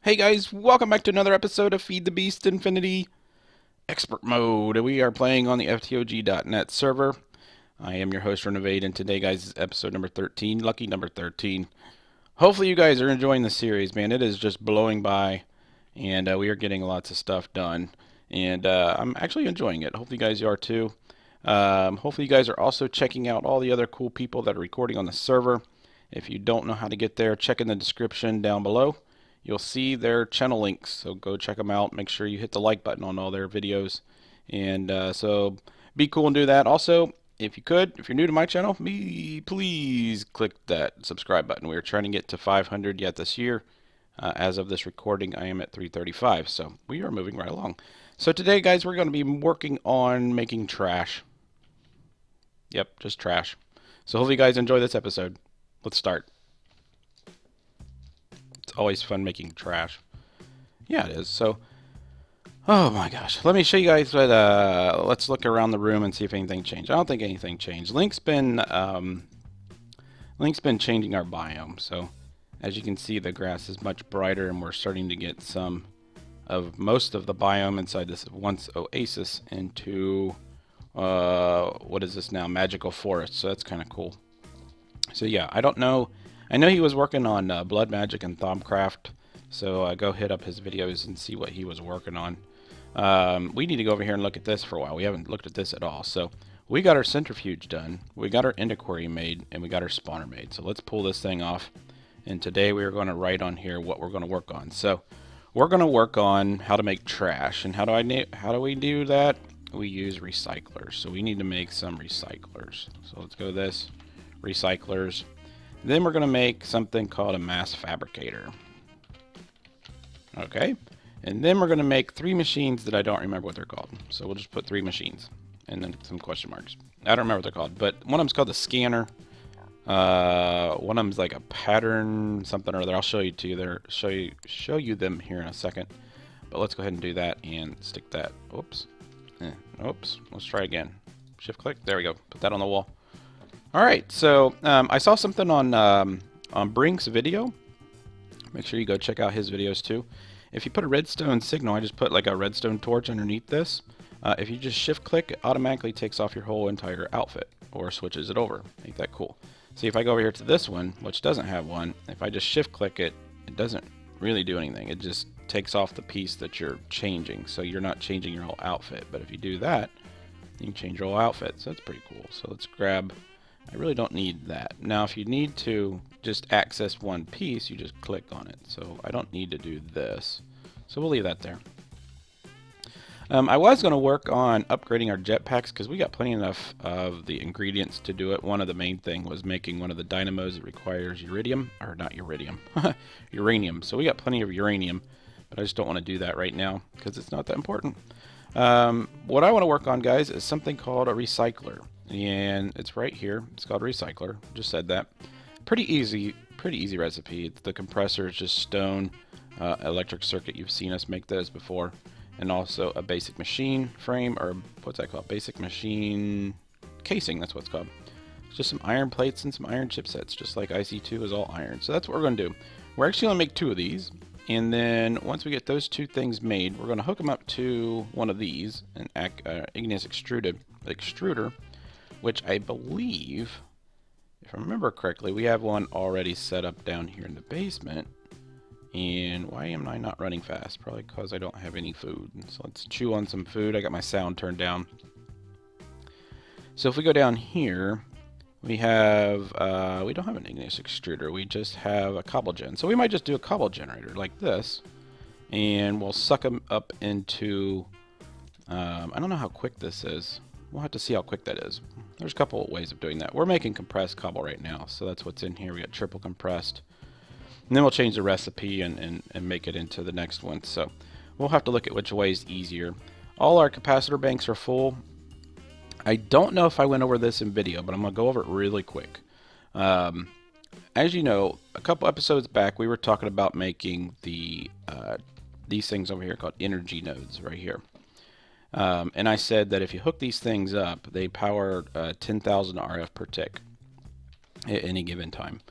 Hey guys, welcome back to another episode of Feed the Beast Infinity Expert Mode. We are playing on the FTOG.net server. I am your host, Renovate, and today, guys, is episode number 13, lucky number 13. Hopefully you guys are enjoying the series, man. It is just blowing by, and we are getting lots of stuff done. And I'm actually enjoying it. Hopefully you guys are too. Hopefully you guys are also checking out all the other cool people that are recording on the server. If you don't know how to get there, check in the description down below. You'll see their channel links, so go check them out. Make sure you hit the like button on all their videos, and so be cool and do that. Also, if you're new to my channel, please click that subscribe button. We are trying to get to 500 yet this year. As of this recording, I am at 335, so we are moving right along. So today, guys, we're going to be working on making trash. Yep, just trash. So hopefully you guys enjoy this episode. Let's start. It's always fun making trash. Yeah, it is. So, oh my gosh. Let me show you guys what, let's look around the room and see if anything changed. I don't think anything changed. Link's been changing our biome. So, as you can see, the grass is much brighter and we're starting to get some of most of the biome inside this once oasis into, what is this now? Magical forest. So that's kind of cool. So yeah, I don't know. I know he was working on Blood Magic and Thaumcraft, so go hit up his videos and see what he was working on. We need to go over here and look at this for a while. We haven't looked at this at all. So we got our centrifuge done, we got our endoquarry made, and we got our spawner made. So let's pull this thing off. And today we are going to write on here what we're going to work on. So we're going to work on how to make trash. And how do we do that? We use recyclers. So we need to make some recyclers. So let's go this, recyclers. Then we're going to make something called a mass fabricator. Okay. And then we're going to make 3 machines that I don't remember what they're called. So we'll just put 3 machines and then some question marks. I don't remember what they're called, but one of them's called the scanner. One of them's like a pattern something or other. I'll show you two there. Show you them here in a second. But let's go ahead and do that and stick that. Oops. Oops. Let's try again. Shift click. There we go. Put that on the wall. Alright, so I saw something on Brink's video. Make sure you go check out his videos too. If you put a redstone signal, I just put like a redstone torch underneath this. If you just shift click, it automatically takes off your whole entire outfit or switches it over. Ain't that cool? See, if I go over here to this one, which doesn't have one, if I just shift click it, it doesn't really do anything. It just takes off the piece that you're changing. So you're not changing your whole outfit. But if you do that, you can change your whole outfit. So that's pretty cool. So let's grab... I really don't need that. Now, if you need to just access one piece, you just click on it. So I don't need to do this. So we'll leave that there. I was going to work on upgrading our jetpacks because we got plenty enough of the ingredients to do it. One of the main thing was making one of the dynamos that requires uranium, or not uranium, uranium. So we got plenty of uranium, but I just don't want to do that right now because it's not that important. What I want to work on, guys, is something called a recycler. And it's right here. It's called recycler. Just said that. Pretty easy recipe. The compressor is just stone, electric circuit. You've seen us make those before. And also a basic machine frame, or what's that called? Basic machine casing, that's what it's called. It's just some iron plates and some iron chipsets, just like IC2 is all iron. So that's what we're going to do. We're actually going to make 2 of these. And then once we get those 2 things made, we're going to hook them up to one of these, an igneous extruder, which I believe, if I remember correctly, we have one already set up down here in the basement. And why am I not running fast? Probably because I don't have any food. So let's chew on some food. I got my sound turned down. So if we go down here, we have, we don't have an igneous extruder. We just have a cobble gen. So we might just do a cobble generator like this. And we'll suck them up into, I don't know how quick this is. We'll have to see how quick that is. There's a couple of ways of doing that. We're making compressed cobble right now, so that's what's in here. We got triple compressed. And then we'll change the recipe and make it into the next one. So we'll have to look at which way is easier. All our capacitor banks are full. I don't know if I went over this in video, but I'm going to go over it really quick. As you know, a couple episodes back, we were talking about making the these things over here called energy nodes right here. And I said that if you hook these things up, they power 10,000 RF per tick at any given time.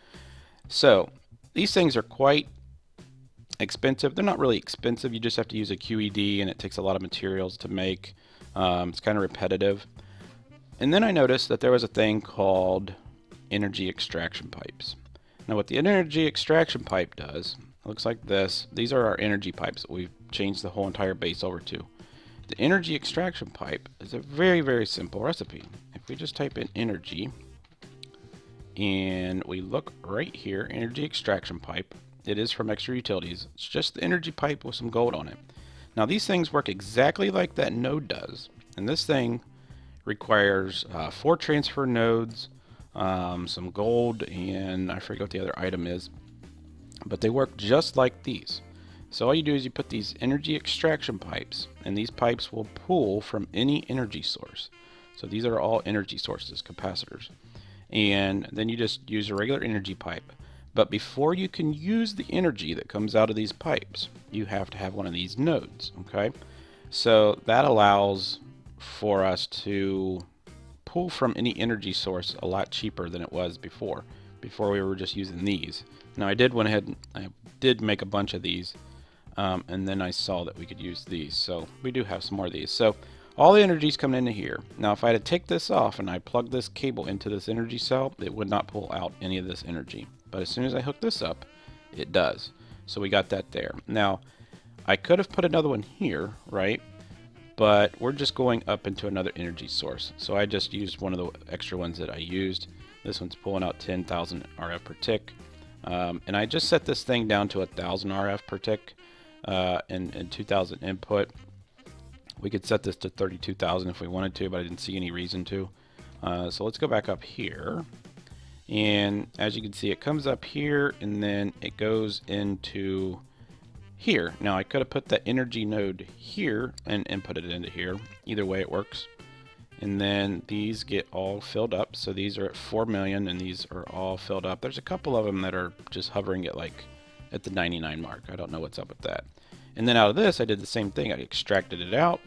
So these things are quite expensive. They're not really expensive. You just have to use a QED, and it takes a lot of materials to make. It's kind of repetitive. And then I noticed that there was a thing called energy extraction pipes. Now what the energy extraction pipe does, it looks like this. These are our energy pipes that we've changed the whole entire base over to. The energy extraction pipe is a very, very simple recipe. If we just type in energy and we look right here, energy extraction pipe, it is from Extra Utilities. It's just the energy pipe with some gold on it. Now these things work exactly like that node does, and this thing requires 4 transfer nodes, some gold, and I forget what the other item is, but they work just like these. So all you do is you put these energy extraction pipes, and these pipes will pull from any energy source. So these are all energy sources, capacitors. And then you just use a regular energy pipe. But before you can use the energy that comes out of these pipes, you have to have one of these nodes, okay? So that allows for us to pull from any energy source a lot cheaper than it was before. Before we were just using these. Now I went ahead and I did make a bunch of these, and then I saw that we could use these. So we do have some more of these. So all the energy is coming into here. Now if I had to take this off and I plug this cable into this energy cell, it would not pull out any of this energy. But as soon as I hook this up, it does. So we got that there. Now I could have put another one here, right? But we're just going up into another energy source. So I just used one of the extra ones that I used. This one's pulling out 10,000 RF per tick. And I just set this thing down to 1,000 RF per tick and 2,000 input. We could set this to 32,000 if we wanted to, but I didn't see any reason to. So let's go back up here. And as you can see, it comes up here and then it goes into here. Now I could have put that energy node here and put it into here. Either way it works. And then these get all filled up. So these are at 4 million and these are all filled up. There's a couple of them that are just hovering at the 99 mark. I don't know what's up with that. And then out of this I did the same thing. I extracted it out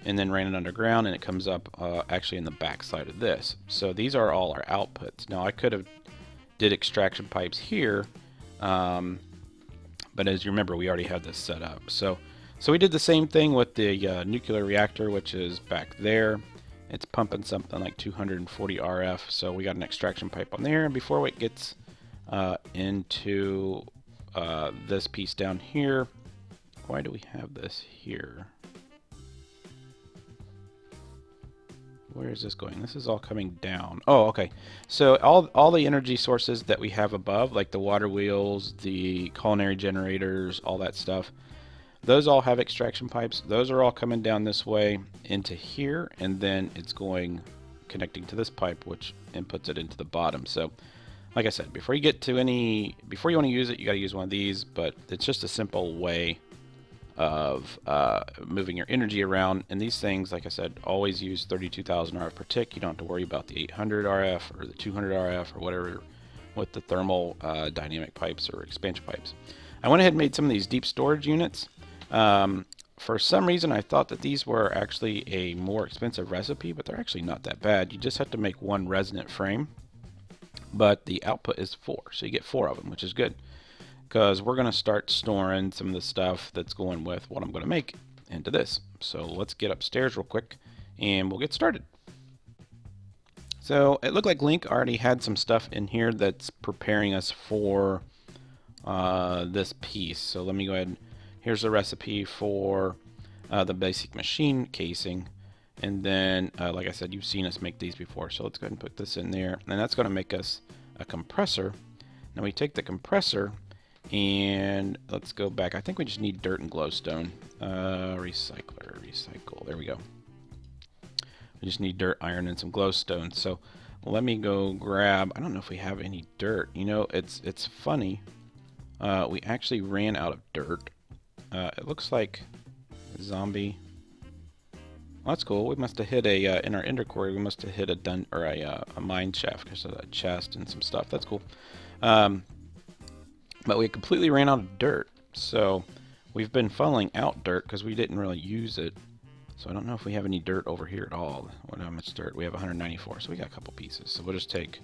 and then ran it underground, and it comes up actually in the back side of this. So these are all our outputs. Now I could have did extraction pipes here, but as you remember, we already had this set up. So we did the same thing with the nuclear reactor, which is back there. It's pumping something like 240 RF. So we got an extraction pipe on there, and before it gets into this piece down here, why do we have this here? Where is this going? This is all coming down. Oh, okay. So all the energy sources that we have above, like the water wheels, the culinary generators, all that stuff, those all have extraction pipes. Those are all coming down this way into here, and then it's connecting to this pipe, which inputs it into the bottom. So like I said, before you want to use it, you got to use one of these, but it's just a simple way of moving your energy around. And these things, like I said, always use 32,000 RF per tick. You don't have to worry about the 800 RF or the 200 RF or whatever with the thermal dynamic pipes or expansion pipes. I went ahead and made some of these deep storage units. For some reason I thought that these were actually a more expensive recipe, but they're actually not that bad. You just have to make one resonant frame, but the output is 4, so you get 4 of them, which is good, because we're going to start storing some of the stuff that's going with what I'm going to make into this. So let's get upstairs real quick and we'll get started. So it looked like Link already had some stuff in here that's preparing us for this piece. So let me go ahead. Here's the recipe for the basic machine casing. And then, like I said, you've seen us make these before. So let's go ahead and put this in there. And that's going to make us a compressor. Now we take the compressor and let's go back. I think we just need dirt and glowstone. Recycle. There we go. We just need dirt, iron, and some glowstone. So let me go grab. I don't know if we have any dirt. You know, it's funny. We actually ran out of dirt. It looks like a zombie. Well, that's cool. We must have hit in our ender quarry. We must have hit a mine shaft because of a chest and some stuff. That's cool. But we completely ran out of dirt. So we've been funneling out dirt because we didn't really use it. So I don't know if we have any dirt over here at all. How much dirt? We have 194, so we got a couple pieces. So we'll just take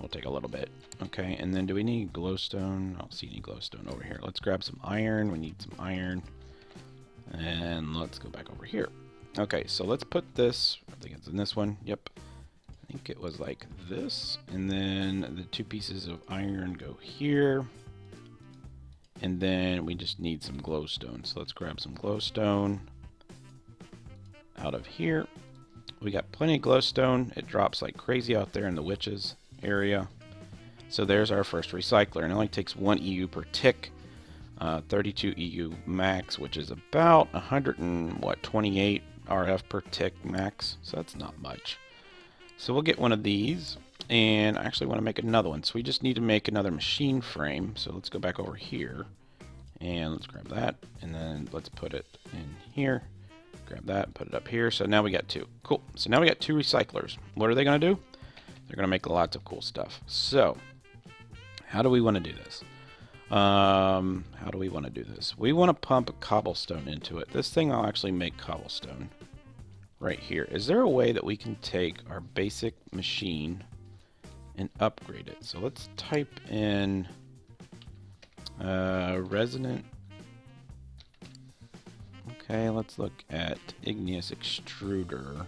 Will take a little bit. Okay, and then do we need glowstone? I don't see any glowstone over here. Let's grab some iron. We need some iron. And let's go back over here. Okay, so let's put this, I think it's in this one. Yep. I think it was like this. And then the 2 pieces of iron go here. And then we just need some glowstone. So let's grab some glowstone out of here. We got plenty of glowstone. It drops like crazy out there in the witches area. So there's our first recycler, and it only takes 1 EU per tick, 32 EU max, which is about 128 RF per tick max. So that's not much. So we'll get one of these, and I actually want to make another one. So we just need to make another machine frame. So let's go back over here, and let's grab that, and then let's put it in here. Grab that, put it up here. So now we got 2. Cool. So now we got 2 recyclers. What are they going to do? They're going to make lots of cool stuff. So, how do we want to do this? We want to pump cobblestone into it. This thing will actually make cobblestone right here. Is there a way that we can take our basic machine and upgrade it? So let's type in resonant. Okay, let's look at igneous extruder.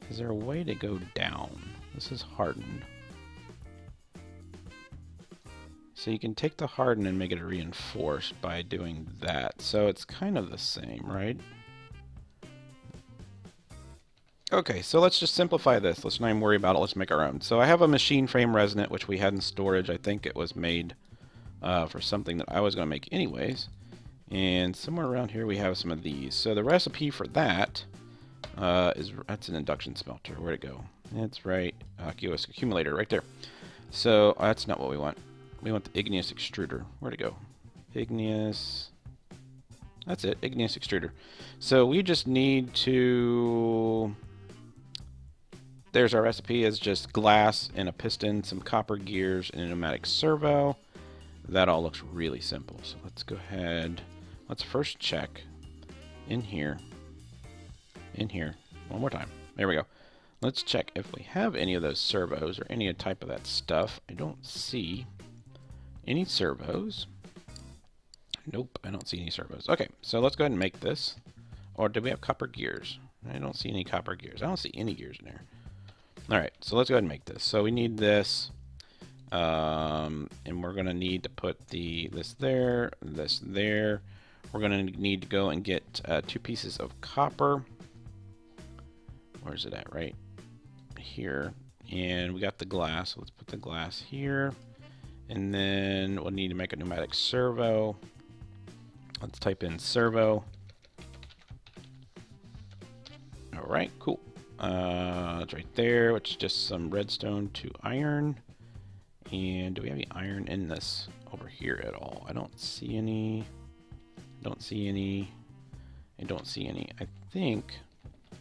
Is there a way to go down? This is hardened. So you can take the hardened and make it reinforced by doing that. So it's kind of the same, right? Okay, so let's just simplify this. Let's not even worry about it. Let's make our own. So I have a machine frame resonant, which we had in storage. I think it was made for something that I was going to make anyways. And somewhere around here we have some of these. So the recipe for that that's an induction smelter. Where'd it go? It's right, QS accumulator right there. So that's not what we want. We want the igneous extruder. Where'd it go? Igneous. That's it, igneous extruder. So we just need to. There's our recipe. Is just glass and a piston, some copper gears, and a pneumatic servo. That all looks really simple. So let's go ahead. Let's first check in here. One more time. There we go. Let's check if we have any of those servos or any type of that stuff. I don't see any servos. Nope, I don't see any servos. Okay, so let's go ahead and make this. Or do we have copper gears? I don't see any copper gears. I don't see any gears in there. Alright, so let's go ahead and make this. So we need this. And we're going to need to put this there, this there. We're going to need to go and get 2 pieces of copper. Where's it at? Right here. And we got the glass. So let's put the glass here. And then we'll need to make a pneumatic servo. Let's type in servo. Alright, cool. It's right there, which is just some redstone to iron. And do we have any iron in this over here at all? I don't see any. I don't see any. I think.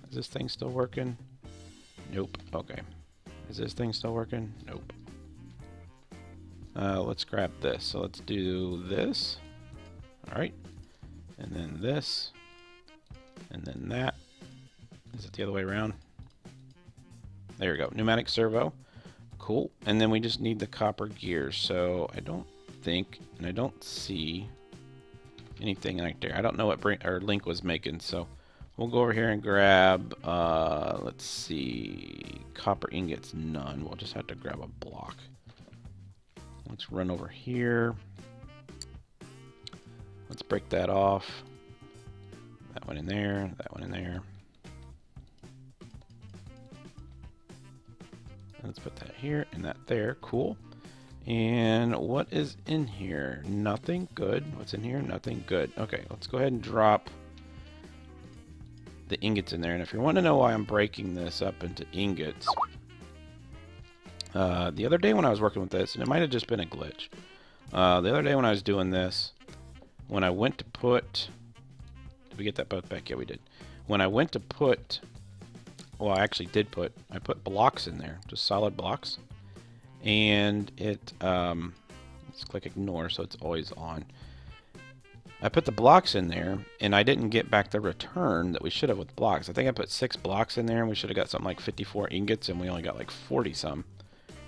Is this thing still working? Nope. Okay. Is this thing still working? Nope. Let's grab this. So let's do this. Alright. And then this. And then that. Is it the other way around? There we go. Pneumatic servo. Cool. And then we just need the copper gears. So I don't think, and I don't see anything right there. I don't know what Link was making. So we'll go over here and grab, let's see, copper ingots, none. We'll just have to grab a block. Let's run over here. Let's break that off. That one in there, that one in there. Let's put that here and that there. Cool. And what is in here? Nothing. Good. What's in here? Nothing. Good. Okay, let's go ahead and drop the ingots in there. And if you want to know why I'm breaking this up into ingots, the other day when I was working with this, and it might have just been a glitch, the other day when I was doing this, when I went to put, did we get that both back? Yeah, we did. When I went to put, well, I actually did I put blocks in there, just solid blocks, and it, let's click ignore so it's always on. I put the blocks in there, and I didn't get back the return that we should have with blocks. I think I put 6 blocks in there, and we should have got something like 54 ingots, and we only got like 40 some.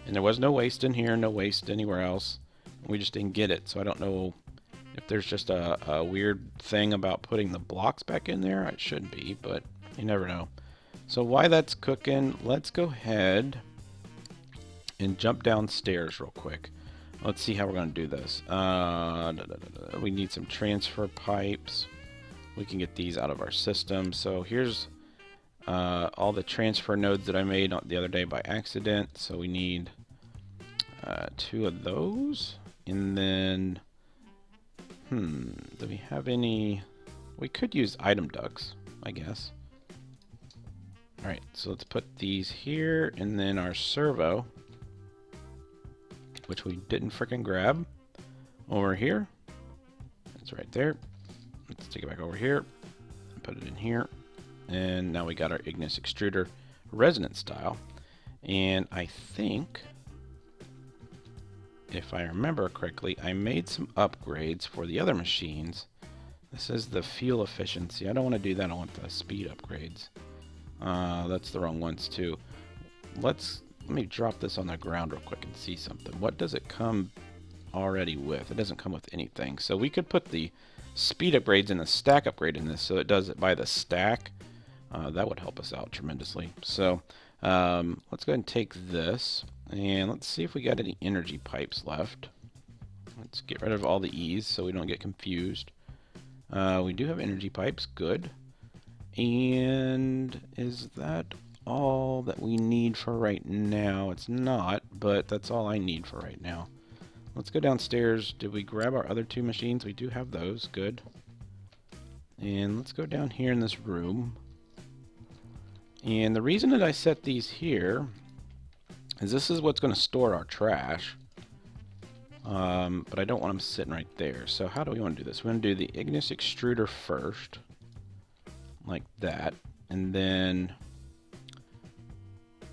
And there was no waste in here, no waste anywhere else. We just didn't get it, so I don't know if there's just a weird thing about putting the blocks back in there. It should be, but you never know. So while that's cooking, let's go ahead and jump downstairs real quick. Let's see how we're going to do this. We need some transfer pipes. We can get these out of our system. So here's all the transfer nodes that I made the other day by accident. So we need 2 of those. And then, do we have any? We could use item ducts, I guess. Alright, so let's put these here, and then our servo, which we didn't frickin' grab, over here. It's right there. Let's take it back over here, and put it in here. And now we got our Ignis extruder resonance style. And I think, if I remember correctly, I made some upgrades for the other machines. This is the fuel efficiency. I don't want to do that. I want the speed upgrades. That's the wrong ones too. Let me drop this on the ground real quick and see something. What does it come already with? It doesn't come with anything. So we could put the speed upgrades and the stack upgrade in this, so it does it by the stack. That would help us out tremendously. So let's go ahead and take this, and let's see if we got any energy pipes left. Let's get rid of all the E's so we don't get confused. We do have energy pipes, good. And is that all that we need for right now? It's not, but that's all I need for right now. Let's go downstairs. Did we grab our other 2 machines? We do have those, good. And let's go down here in this room. And the reason that I set these here is this is what's going to store our trash. But I don't want them sitting right there. So how do we want to do this? We're going to do the Ignis extruder first, like that. And then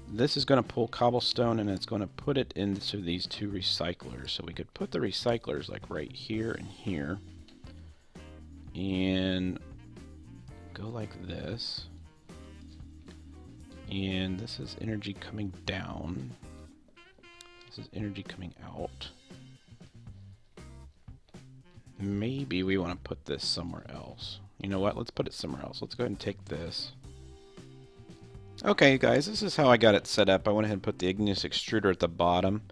this is going to pull cobblestone, and it's going to put it into these 2 recyclers. So we could put the recyclers like right here and here, and go like this. And this is energy coming down. This is energy coming out. Maybe we want to put this somewhere else. You know what? Let's put it somewhere else. Let's go ahead and take this. Okay, guys, this is how I got it set up. I went ahead and put the Ignis extruder at the bottom.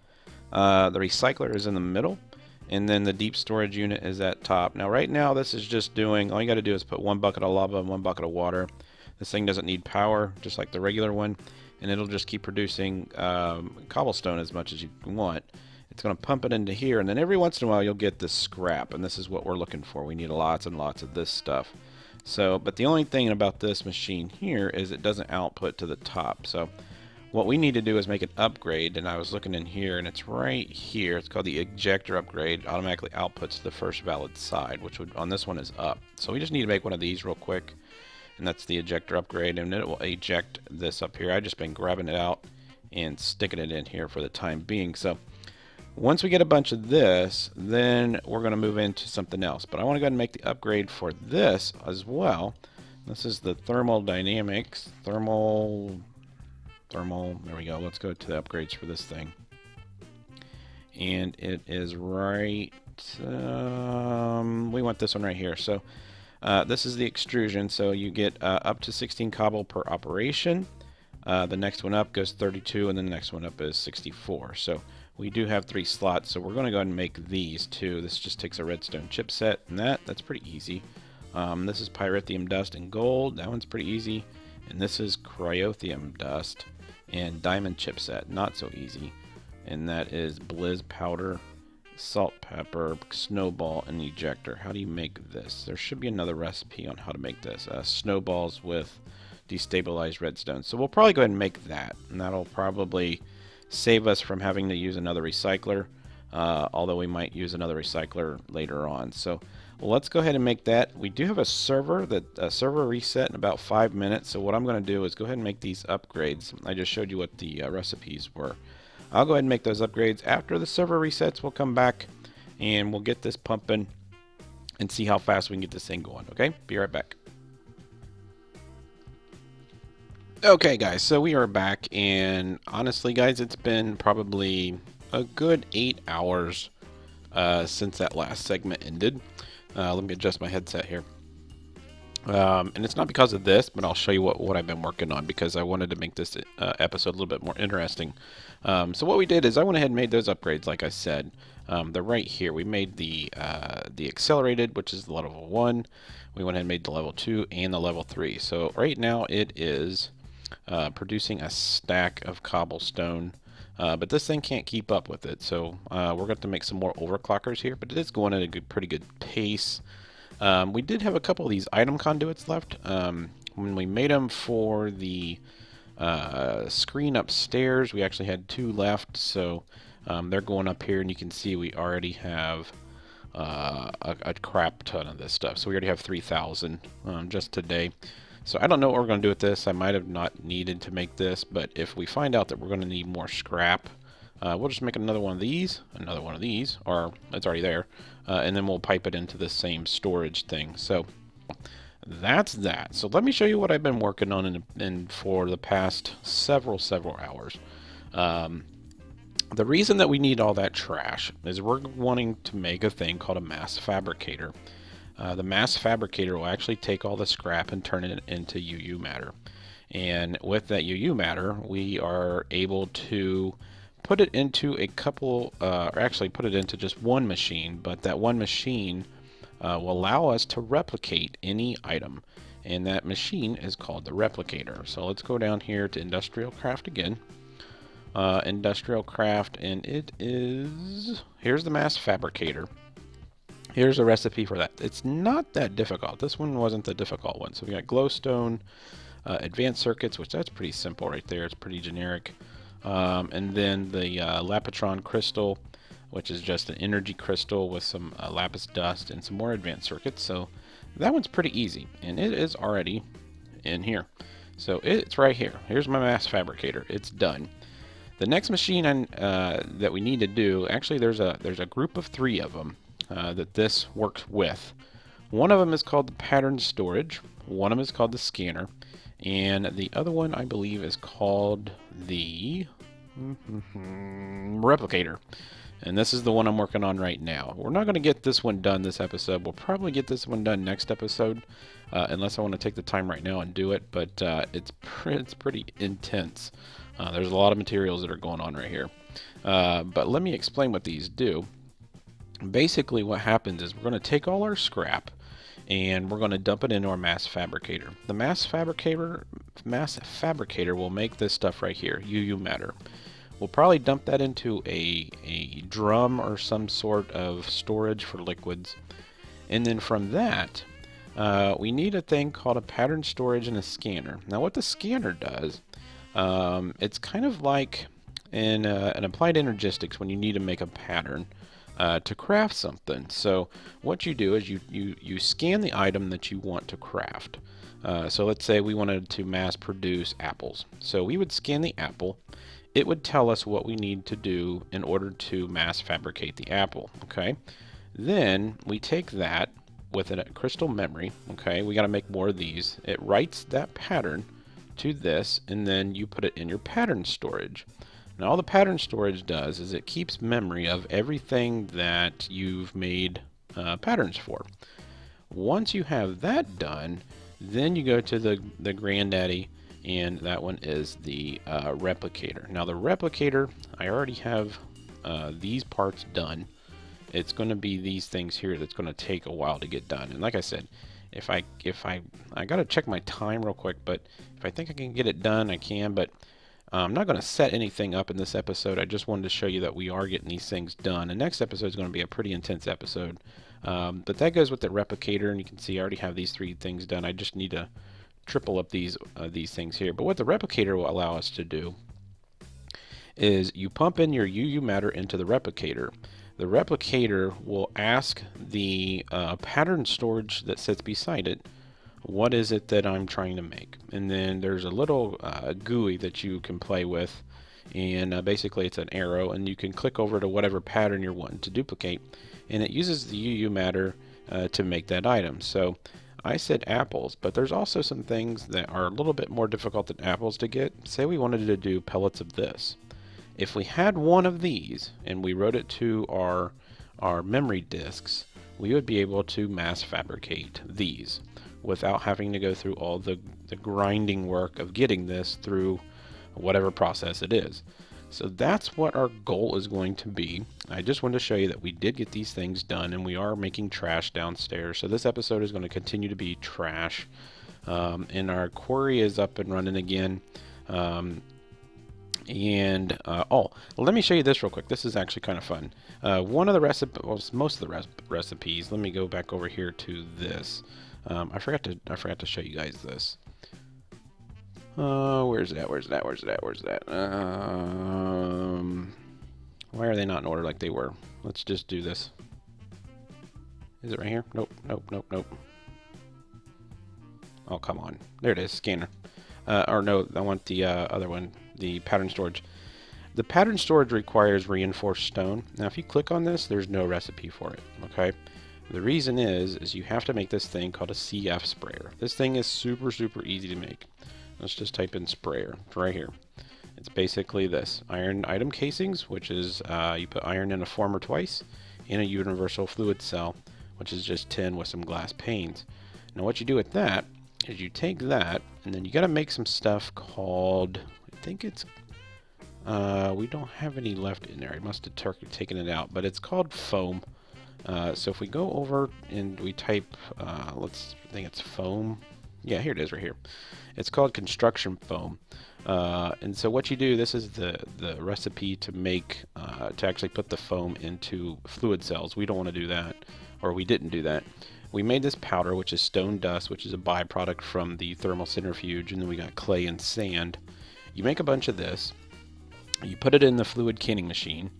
The recycler is in the middle, and then the deep storage unit is at top. Now, right now, this is just doing, all you got to do is put 1 bucket of lava and 1 bucket of water. This thing doesn't need power, just like the regular one, and it'll just keep producing cobblestone as much as you want. It's going to pump it into here, and then every once in a while you'll get this scrap, and this is what we're looking for. We need lots and lots of this stuff. So, but the only thing about this machine here is it doesn't output to the top. So what we need to do is make an upgrade, and I was looking in here, and it's right here. It's called the Ejector Upgrade. It automatically outputs to the first valid side, which would on this one is up. So we just need to make one of these real quick, and that's the Ejector Upgrade, and it will eject this up here. I've just been grabbing it out and sticking it in here for the time being. So once we get a bunch of this, then we're going to move into something else. But I want to go ahead and make the upgrade for this as well. This is the thermodynamics. Thermal, there we go. Let's go to the upgrades for this thing. And it is right, we want this one right here. So this is the extrusion. So you get up to 16 cobble per operation. The next one up goes 32, and then the next one up is 64. So we do have 3 slots, so we're going to go ahead and make these too. This just takes a redstone chipset, and that's pretty easy. This is pyrithium dust and gold. That one's pretty easy. And this is cryothium dust and diamond chipset. Not so easy. And that is blizz powder, salt pepper, snowball, and ejector. How do you make this? There should be another recipe on how to make this. Snowballs with destabilized redstone. So we'll probably go ahead and make that, and that'll probably save us from having to use another recycler, although we might use another recycler later on. So let's go ahead and make that. We do have a server reset in about 5 minutes. So what I'm going to do is go ahead and make these upgrades. I just showed you what the recipes were. I'll go ahead and make those upgrades. After the server resets, we'll come back and we'll get this pumping, and see how fast we can get this thing going. Okay, be right back. Okay, guys, so we are back, and honestly, guys, it's been probably a good 8 hours since that last segment ended. Let me adjust my headset here. And it's not because of this, but I'll show you what I've been working on, because I wanted to make this episode a little bit more interesting. So what we did is I went ahead and made those upgrades, like I said. They're right here. We made the accelerated, which is the level 1. We went ahead and made the level 2 and the level 3. So right now it is producing a stack of cobblestone. But this thing can't keep up with it, so we're going to make some more overclockers here, but it is going at a pretty good pace. We did have a couple of these item conduits left. When we made them for the screen upstairs, we actually had 2 left, so they're going up here, and you can see we already have a crap ton of this stuff. So we already have 3,000 just today. So I don't know what we're going to do with this. I might have not needed to make this, but if we find out that we're going to need more scrap, we'll just make another one of these, or it's already there, and then we'll pipe it into the same storage thing. So that's that. So let me show you what I've been working on in for the past several hours. The reason that we need all that trash is we're wanting to make a thing called a mass fabricator. The mass fabricator will actually take all the scrap and turn it into UU matter. And with that UU matter, we are able to put it into a couple, or actually put it into just one machine, but that one machine will allow us to replicate any item. And that machine is called the Replicator. So let's go down here to Industrial Craft again. Industrial Craft, and it is, here's the mass fabricator. Here's a recipe for that. It's not that difficult. This one wasn't the difficult one. So we got glowstone, advanced circuits, which that's pretty simple right there. It's pretty generic. And then the lapitron crystal, which is just an energy crystal with some lapis dust and some more advanced circuits. So that one's pretty easy, and it is already in here. So it's right here. Here's my mass fabricator. It's done. The next machine that we need to do, actually there's a group of 3 of them that this works with. One of them is called the pattern storage, one of them is called the scanner, and the other one I believe is called the replicator. And this is the one I'm working on right now. We're not going to get this one done this episode. We'll probably get this one done next episode, unless I want to take the time right now and do it, but it's pretty intense. There's a lot of materials that are going on right here. But let me explain what these do. Basically what happens is we're going to take all our scrap and we're going to dump it into our mass fabricator. The mass fabricator will make this stuff right here, UU matter. We'll probably dump that into a drum or some sort of storage for liquids. And then from that, we need a thing called a pattern storage and a scanner. Now what the scanner does, it's kind of like in applied energistics when you need to make a pattern to craft something. So what you do is you scan the item that you want to craft. So let's say we wanted to mass produce apples. So we would scan the apple. It would tell us what we need to do in order to mass fabricate the apple. Okay. Then we take that with a crystal memory. Okay. We got to make more of these. It writes that pattern to this, and then you put it in your pattern storage. Now all the pattern storage does is it keeps memory of everything that you've made patterns for. Once you have that done, then you go to the granddaddy, and that one is the replicator. Now the replicator, I already have these parts done. It's going to be these things here that's going to take a while to get done. And like I said, if I got to check my time real quick, but if I think I can get it done, I can. But I'm not going to set anything up in this episode. I just wanted to show you that we are getting these things done. The next episode is going to be a pretty intense episode. But that goes with the replicator, and you can see I already have these 3 things done. I just need to triple up these things here. But what the replicator will allow us to do is you pump in your UU matter into the replicator. The replicator will ask the pattern storage that sits beside it, what is it that I'm trying to make? And then there's a little GUI that you can play with, and basically it's an arrow, and you can click over to whatever pattern you're wanting to duplicate, and it uses the UU matter to make that item. So I said apples, but there's also some things that are a little bit more difficult than apples to get. Say we wanted to do pellets of this. If we had one of these and we wrote it to our memory disks, we would be able to mass fabricate these without having to go through all the grinding work of getting this through whatever process it is. So that's what our goal is going to be. I just wanted to show you that we did get these things done, and we are making trash downstairs. So this episode is going to continue to be trash. And our quarry is up and running again. Oh, let me show you this real quick. This is actually kind of fun. One of the recipes, most of the recipes. Let me go back over here to this. I forgot to show you guys this. Where's that? Why are they not in order like they were? Let's just do this. Is it right here? Nope. Oh, come on. There it is, scanner. Or no, I want the other one, the pattern storage. The pattern storage requires reinforced stone. Now, if you click on this, there's no recipe for it, okay? The reason is you have to make this thing called a CF sprayer. This thing is super easy to make. Let's just type in sprayer. It's right here. It's basically this. Iron item casings, which is you put iron in a former twice, and a universal fluid cell, which is just tin with some glass panes. Now what you do with that is you take that, and then you got to make some stuff called, I think it's, we don't have any left in there. I must have taken it out, but it's called foam. So if we go over and we type, I think it's foam. Yeah, here it is right here. It's called construction foam. And so what you do, this is the recipe to make, to actually put the foam into fluid cells. We don't want to do that, or we didn't do that. We made this powder, which is stone dust, which is a byproduct from the thermal centrifuge, and then we got clay and sand. You make a bunch of this, you put it in the fluid canning machine,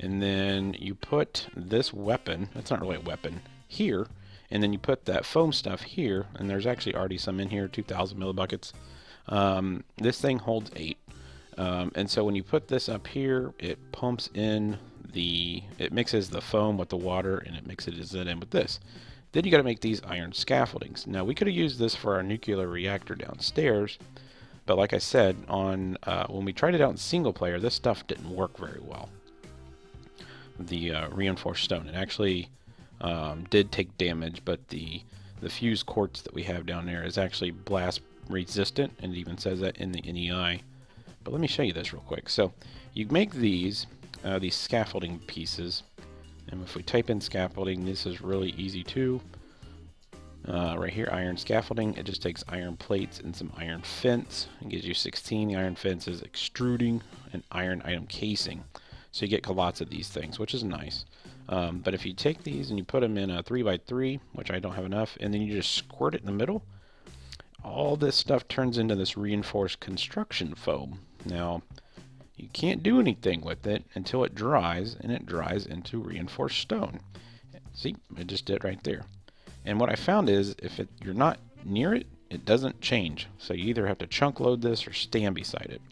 and then you put this weapon, that's not really a weapon, here, and then you put that foam stuff here, and there's actually already some in here, 2,000 millibuckets. This thing holds 8. And so when you put this up here, it pumps in it mixes the foam with the water, and it mixes it in with this. Then you got to make these iron scaffoldings. Now we could have used this for our nuclear reactor downstairs, but like I said, on when we tried it out in single player, this stuff didn't work very well. The reinforced stone, it actually did take damage, but the fused quartz that we have down there is actually blast resistant, and it even says that in the NEI. But let me show you this real quick. So you make these scaffolding pieces, and if we type in scaffolding, this is really easy too. Right here, iron scaffolding. It just takes iron plates and some iron fence. It gives you 16. The iron fence is extruding an iron item casing. So you get lots of these things, which is nice. But if you take these and you put them in a 3x3, which I don't have enough, and then you just squirt it in the middle, all this stuff turns into this reinforced construction foam. Now, you can't do anything with it until it dries, and it dries into reinforced stone. See, it just did right there. And what I found is, if you're not near it, it doesn't change. So you either have to chunk load this or stand beside it.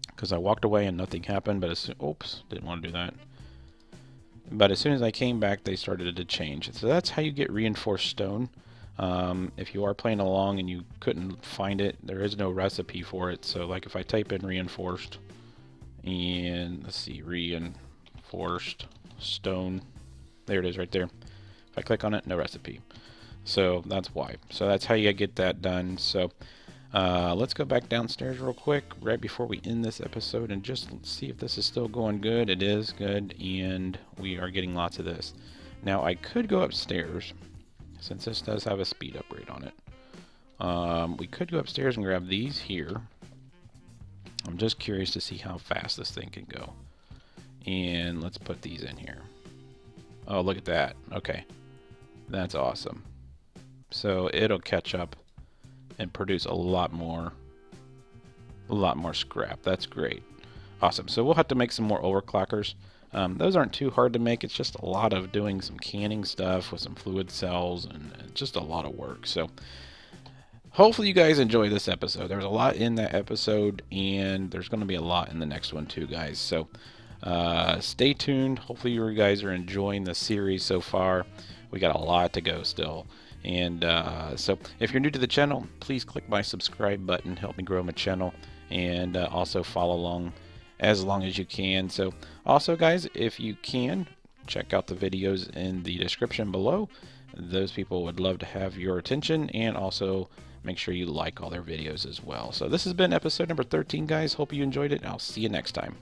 Because I walked away and nothing happened, but oops, didn't want to do that. But as soon as I came back, they started to change. So that's how you get reinforced stone. If you are playing along and you couldn't find it, there is no recipe for it. So like if I type in reinforced, and let's see, reinforced stone, there it is right there. If I click on it, no recipe. So that's why. So that's how you get that done. So let's go back downstairs real quick right before we end this episode and just see if this is still going good. It is good, and we are getting lots of this. Now I could go upstairs, since this does have a speed upgrade on it. We could go upstairs and grab these here. I'm just curious to see how fast this thing can go. And let's put these in here. Oh, look at that. Okay. That's awesome. So it'll catch up and produce a lot more scrap. That's great. Awesome. So we'll have to make some more overclockers. Those aren't too hard to make. It's just a lot of doing some canning stuff with some fluid cells, and just a lot of work. So hopefully you guys enjoy this episode. There's a lot in that episode, and there's going to be a lot in the next one too, guys. So Stay tuned. Hopefully you guys are enjoying the series so far. We got a lot to go still. And so if you're new to the channel, please click my subscribe button. Help me grow my channel. And also follow along as long as you can. So also, guys, if you can, check out the videos in the description below. Those people would love to have your attention, and also make sure you like all their videos as well. So this has been episode number 13, guys. Hope you enjoyed it, and I'll see you next time.